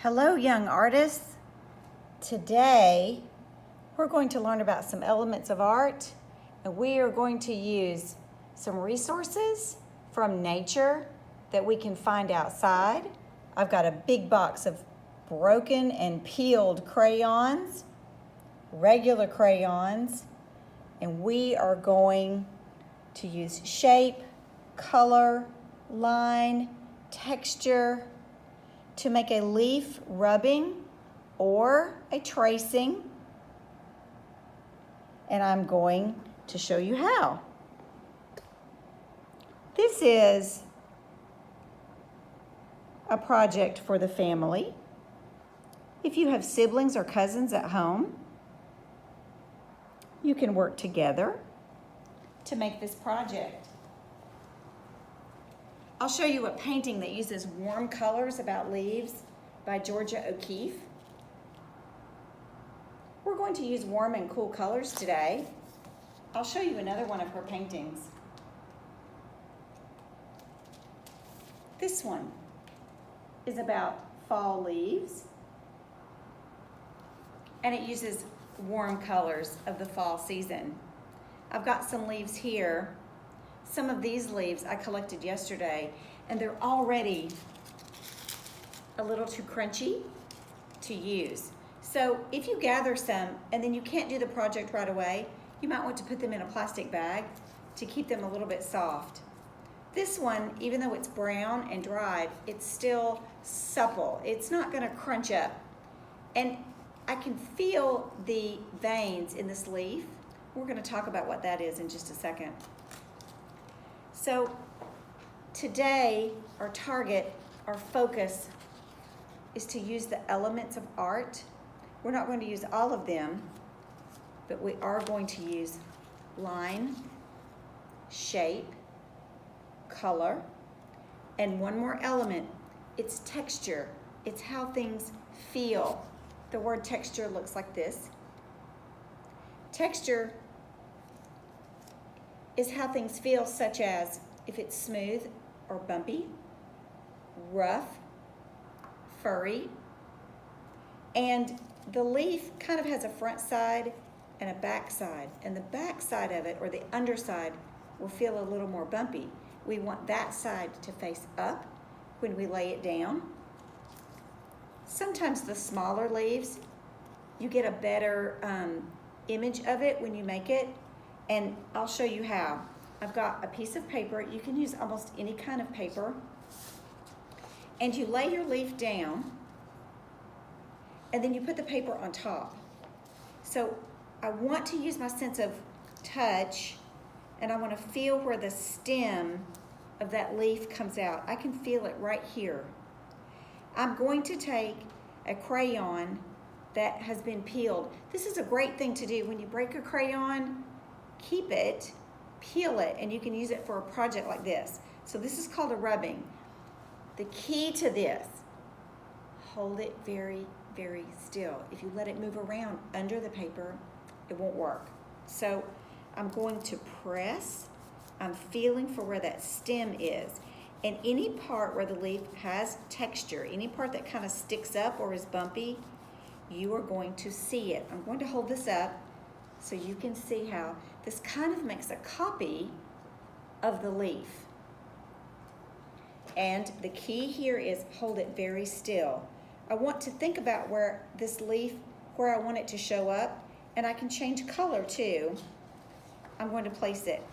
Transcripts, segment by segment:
Hello, young artists. Today, we're going to learn about some elements of art, and we are going to use some resources from nature that we can find outside. I've got a big box of broken and peeled crayons, regular crayons, and we are going to use shape, color, line, texture, to make a leaf rubbing or a tracing, and I'm going to show you how. This is a project for the family. If you have siblings or cousins at home, you can work together to make this project. I'll show you a painting that uses warm colors about leaves by Georgia O'Keeffe. We're going to use warm and cool colors today. I'll show you another one of her paintings. This one is about fall leaves, and it uses warm colors of the fall season. I've got some leaves here. Some of these leaves I collected yesterday, and they're already a little too crunchy to use. So if you gather some and then you can't do the project right away, you might want to put them in a plastic bag to keep them a little bit soft. This one, even though it's brown and dried, it's still supple. It's not gonna crunch up. And I can feel the veins in this leaf. We're gonna talk about what that is in just a second. So today, our target, our focus is to use the elements of art. We're not going to use all of them, but we are going to use line, shape, color, and one more element, it's texture. It's how things feel. The word texture looks like this. Texture is how things feel, such as if it's smooth or bumpy, rough, furry, and the leaf kind of has a front side and a back side, and the back side of it, or the underside, will feel a little more bumpy. We want that side to face up when we lay it down. Sometimes the smaller leaves, you get a better image of it when you make it, and I'll show you how. I've got a piece of paper. You can use almost any kind of paper. And you lay your leaf down, and then you put the paper on top. So I want to use my sense of touch, and I want to feel where the stem of that leaf comes out. I can feel it right here. I'm going to take a crayon that has been peeled. This is a great thing to do. When you break a crayon, keep it, peel it, and you can use it for a project like this. So this is called a rubbing. The key to this, hold it very, very still. If you let it move around under the paper, it won't work. So I'm going to press. I'm feeling for where that stem is. And any part where the leaf has texture, any part that kind of sticks up or is bumpy, you are going to see it. I'm going to hold this up so you can see how this kind of makes a copy of the leaf. And the key here is hold it very still. I want to think about where this leaf, where I want it to show up, and I can change color too. I'm going to place it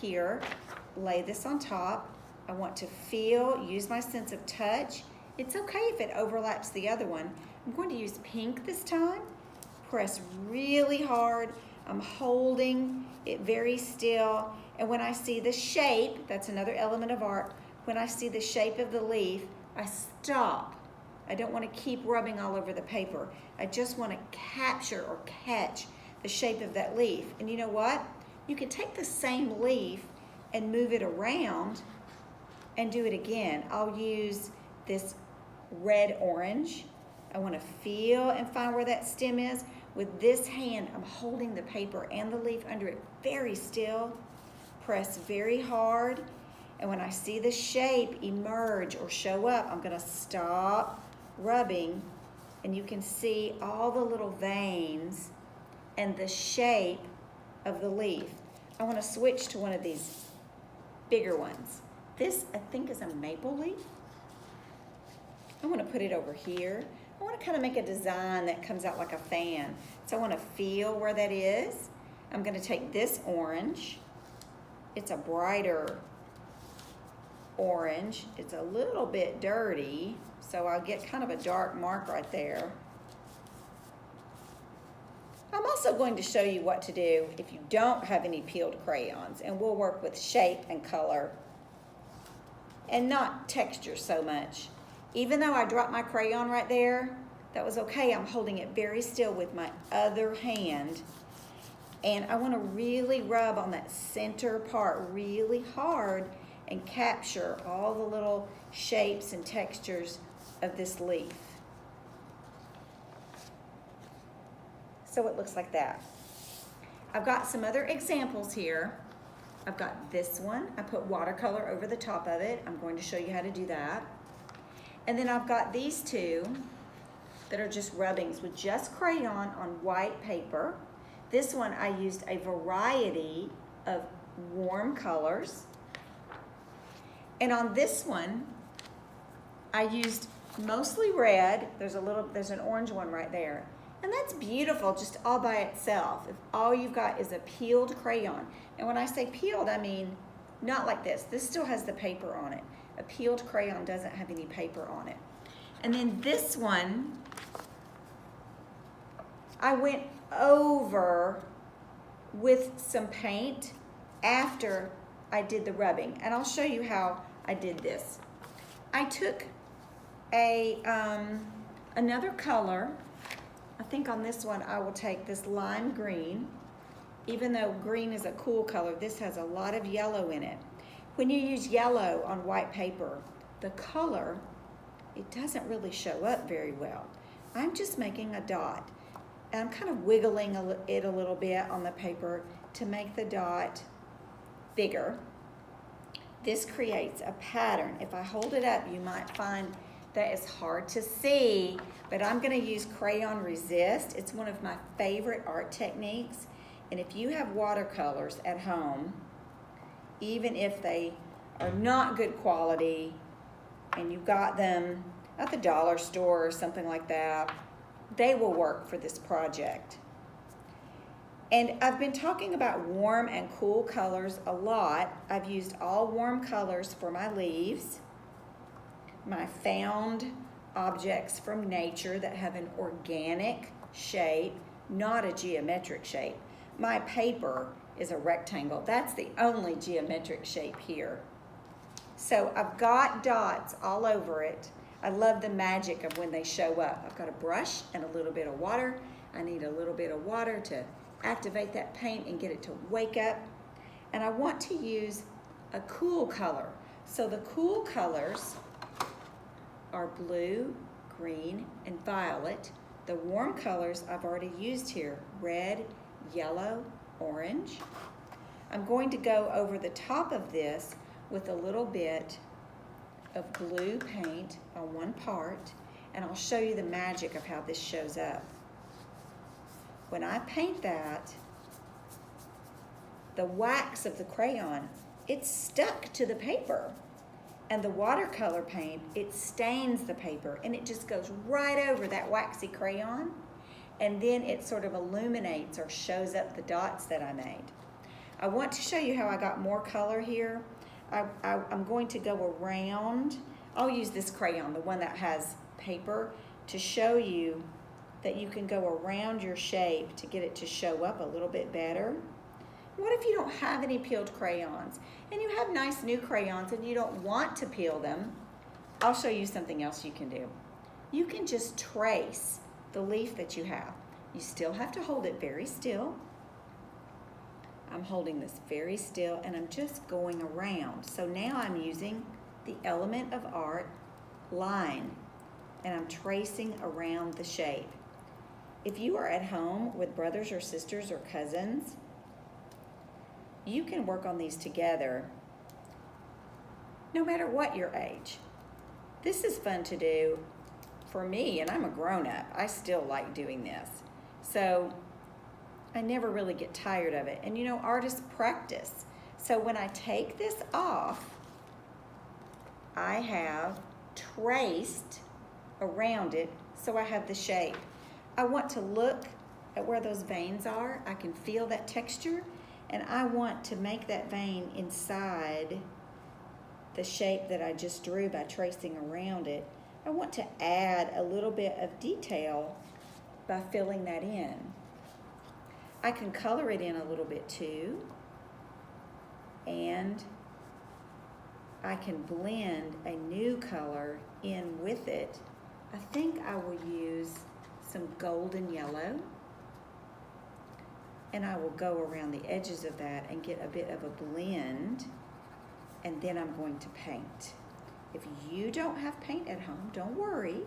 here, lay this on top. I want to feel, use my sense of touch. It's okay if it overlaps the other one. I'm going to use pink this time. Press really hard. I'm holding it very still. And when I see the shape, that's another element of art, when I see the shape of the leaf, I stop. I don't want to keep rubbing all over the paper. I just want to capture or catch the shape of that leaf. And you know what? You can take the same leaf and move it around and do it again. I'll use this red-orange. I want to feel and find where that stem is. With this hand, I'm holding the paper and the leaf under it very still. Press very hard. And when I see the shape emerge or show up, I'm gonna stop, rubbing, and you can see all the little veins and the shape of the leaf. I want to switch to one of these bigger ones. This, I think, is a maple leaf. I want to put it over here. I want to kind of make a design that comes out like a fan. So I want to feel where that is. I'm going to take this orange. It's a brighter orange. It's a little bit dirty, so I'll get kind of a dark mark right there. I'm also going to show you what to do if you don't have any peeled crayons, and we'll work with shape and color and not texture so much. Even though I dropped my crayon right there, that was okay. I'm holding it very still with my other hand, and I want to really rub on that center part really hard and capture all the little shapes and textures of this leaf. So it looks like that. I've got some other examples here. I've got this one. I put watercolor over the top of it. I'm going to show you how to do that. And then I've got these two that are just rubbings with just crayon on white paper. This one I used a variety of warm colors. And on this one, I used mostly red. There's an orange one right there. And that's beautiful just all by itself. If all you've got is a peeled crayon. And when I say peeled, I mean not like this. This still has the paper on it. A peeled crayon doesn't have any paper on it. And then this one, I went over with some paint after I did the rubbing. And I'll show you how I did this. I took another color. I think on this one I will take this lime green. Even though green is a cool color, this has a lot of yellow in it. When you use yellow on white paper, the color, it doesn't really show up very well. I'm just making a dot. And I'm kind of wiggling it a little bit on the paper to make the dot bigger. This creates a pattern. If I hold it up, you might find that it's hard to see, but I'm going to use Crayon Resist. It's one of my favorite art techniques. And if you have watercolors at home, even if they are not good quality and you got them at the dollar store or something like that, they will work for this project. And I've been talking about warm and cool colors a lot. I've used all warm colors for my leaves, my found objects from nature that have an organic shape, not a geometric shape. My paper is a rectangle. That's the only geometric shape here. So I've got dots all over it. I love the magic of when they show up. I've got a brush and a little bit of water. I need a little bit of water to activate that paint and get it to wake up. And I want to use a cool color. So the cool colors are blue, green, and violet. The warm colors I've already used here, red, yellow, orange. I'm going to go over the top of this with a little bit of blue paint on one part, and I'll show you the magic of how this shows up. When I paint that, the wax of the crayon, it's stuck to the paper. And the watercolor paint, it stains the paper and it just goes right over that waxy crayon, and then it sort of illuminates or shows up the dots that I made. I want to show you how I got more color here. I'm going to go around. I'll use this crayon, the one that has paper, to show you that you can go around your shape to get it to show up a little bit better. What if you don't have any peeled crayons and you have nice new crayons and you don't want to peel them? I'll show you something else you can do. You can just trace the leaf that you have. You still have to hold it very still. I'm holding this very still and I'm just going around. So now I'm using the element of art, line, and I'm tracing around the shape. If you are at home with brothers or sisters or cousins, you can work on these together no matter what your age. This is fun to do for me, and I'm a grown-up, I still like doing this. So I never really get tired of it. And you know, artists practice. So when I take this off, I have traced around it so I have the shape. I want to look at where those veins are. I can feel that texture, and I want to make that vein inside the shape that I just drew by tracing around it. I want to add a little bit of detail by filling that in. I can color it in a little bit too, and I can blend a new color in with it. I think I will use some golden yellow, and I will go around the edges of that and get a bit of a blend, and then I'm going to paint. If you don't have paint at home, don't worry.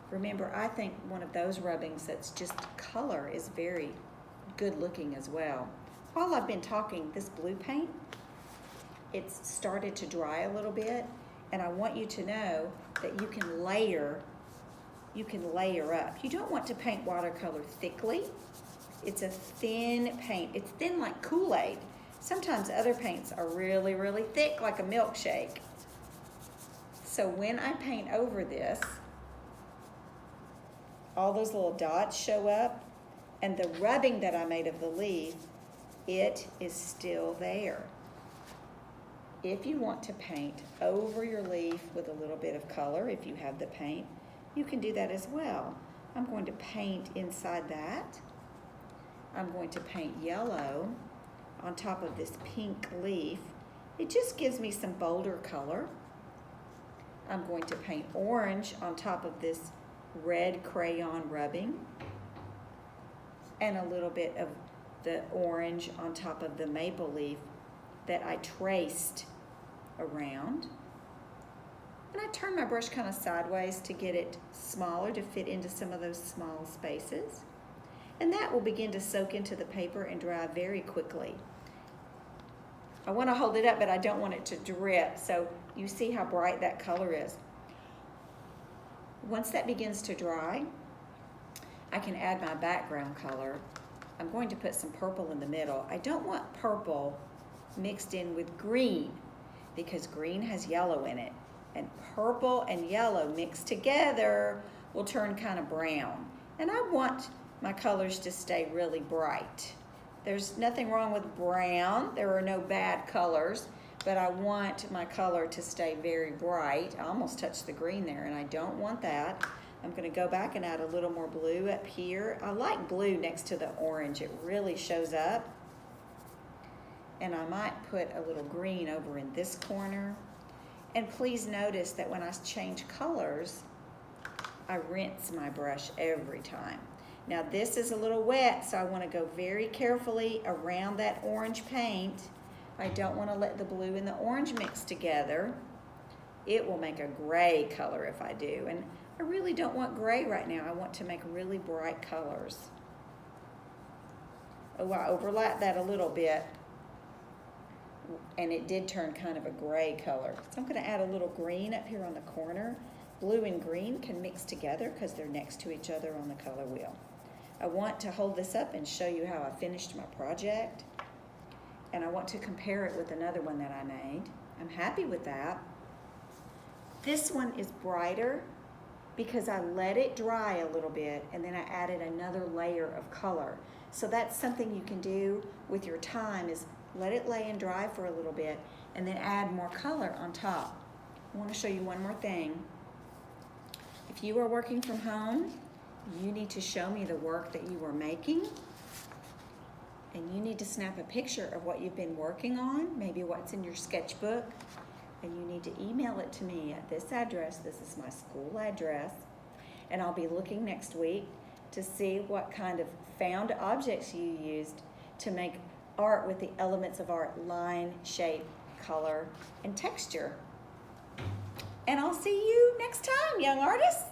Remember, I think one of those rubbings that's just color is very good looking as well. While I've been talking, this blue paint, it's started to dry a little bit, and I want you to know that you can layer up. You don't want to paint watercolor thickly. It's a thin paint. It's thin like Kool-Aid. Sometimes other paints are really, really thick like a milkshake. So when I paint over this, all those little dots show up, and the rubbing that I made of the leaf, it is still there. If you want to paint over your leaf with a little bit of color, if you have the paint, you can do that as well. I'm going to paint inside that. I'm going to paint yellow on top of this pink leaf. It just gives me some bolder color. I'm going to paint orange on top of this red crayon rubbing, and a little bit of the orange on top of the maple leaf that I traced around. And I turn my brush kind of sideways to get it smaller, to fit into some of those small spaces. And that will begin to soak into the paper and dry very quickly. I want to hold it up, but I don't want it to drip, so you see how bright that color is. Once that begins to dry, I can add my background color. I'm going to put some purple in the middle. I don't want purple mixed in with green, because green has yellow in it. And purple and yellow mixed together will turn kind of brown. And I want my colors to stay really bright. There's nothing wrong with brown. There are no bad colors, but I want my color to stay very bright. I almost touched the green there, and I don't want that. I'm going to go back and add a little more blue up here. I like blue next to the orange. It really shows up. And I might put a little green over in this corner. And please notice that when I change colors, I rinse my brush every time. Now this is a little wet, so I want to go very carefully around that orange paint. I don't want to let the blue and the orange mix together. It will make a gray color if I do. And I really don't want gray right now. I want to make really bright colors. Oh, I overlapped that a little bit, and it did turn kind of a gray color. So I'm going to add a little green up here on the corner. Blue and green can mix together because they're next to each other on the color wheel. I want to hold this up and show you how I finished my project. And I want to compare it with another one that I made. I'm happy with that. This one is brighter because I let it dry a little bit, and then I added another layer of color. So that's something you can do with your time, is let it lay and dry for a little bit and then add more color on top. I want to show you one more thing. If you are working from home, you need to show me the work that you are making, and you need to snap a picture of what you've been working on, maybe what's in your sketchbook, and you need to email it to me at this address. This is my school address, and I'll be looking next week to see what kind of found objects you used to make art with the elements of art: line, shape, color, and texture. And I'll see you next time, young artists.